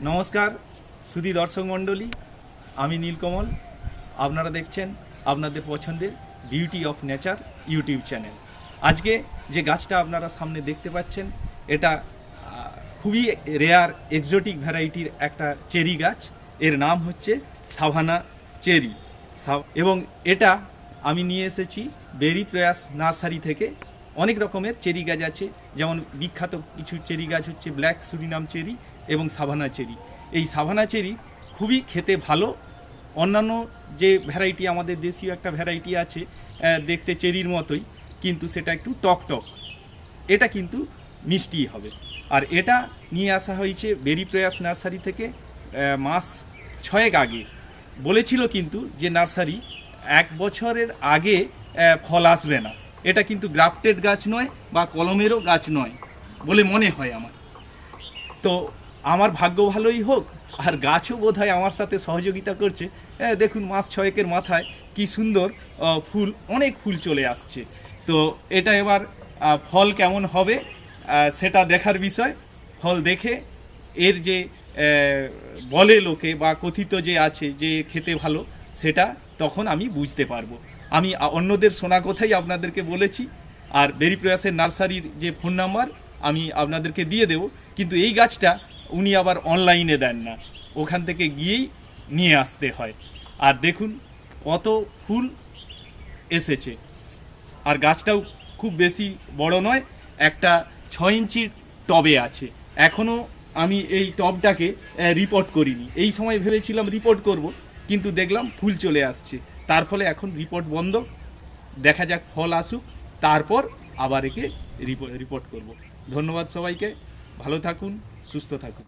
নমস্কার সুধী দর্শক মণ্ডলী, আমি নীলকমল। আপনারা দেখছেন আপনাদের পছন্দের beauty of nature YouTube channel. আজকে যে গাছটা আপনারা সামনে দেখতে পাচ্ছেন, এটা খুবই রেয়ার এক্সোটিক ভ্যারাইটির একটা চেরি গাছ। এর নাম হচ্ছে সাভানা চেরি। এবং এটা আমি নিয়ে এসেছি বেরি প্রয়াস নার্সারি থেকে। অনেক রকমের চেরি গাছ আছে, যেমন বিখ্যাত কিছু চেরি গাছ হচ্ছে ব্ল্যাক সুরিনাম চেরি এবং সাভানা চেরি। এই সাভানা চেরি খুবই খেতে ভালো। অন্যান্য যে ভ্যারাইটি, আমাদের দেশীয় একটা ভ্যারাইটি আছে দেখতে চেরির মতোই, কিন্তু সেটা একটু টক টক, এটা কিন্তু মিষ্টি হবে। আর এটা নিয়ে আসা হয়েছে বেরি প্রয়াস নার্সারি থেকে মাস 6 আগে। বলেছিল কিন্তু যে নার্সারি 1 বছরের আগে ফল আসবে না। এটা কিন্তু গ্রাফটেড গাছ নয় বা কলমেরও গাছ নয় বলে মনে হয় আমার। তো আমার ভাগ্য ভালোই হোক, আর গাছও বোধহয় আমার সাথে সহযোগিতা করছে। দেখুন, মাস 6 মাথায় কি সুন্দর ফুল, অনেক ফুল চলে আসছে। তো এটা এবার ফল কেমন হবে সেটা দেখার বিষয়। ফল দেখে এর যে বলে লোকে বা কথিত যে আছে যে খেতে ভালো, সেটা তখন আমি বুঝতে পারবো। আমি অন্যদের শোনা কথাই আপনাদেরকে বলেছি। আর বেরি প্রয়াসের নার্সারির যে ফোন নাম্বার আমি আপনাদেরকে দিয়ে দেব, কিন্তু এই গাছটা উনি আবার অনলাইনে দেন না, ওখান থেকে গিয়েই নিয়ে আসতে হয়। আর দেখুন কত ফুল এসেছে। আর গাছটাও খুব বেশি বড় নয়, একটা 6 ইঞ্চির টবে আছে। এখনও আমি এই টবটাকে রিপোর্ট করিনি। এই সময় ভেবেছিলাম রিপোর্ট করব, কিন্তু দেখলাম ফুল চলে আসছে। তার ফলে এখন রিপোর্ট বন্ধ। দেখা যাক ফল আসুক, তারপর আবার একে রিপোর্ট করব। ধন্যবাদ সবাইকে। ভালো থাকুন, সুস্থ থাকুন।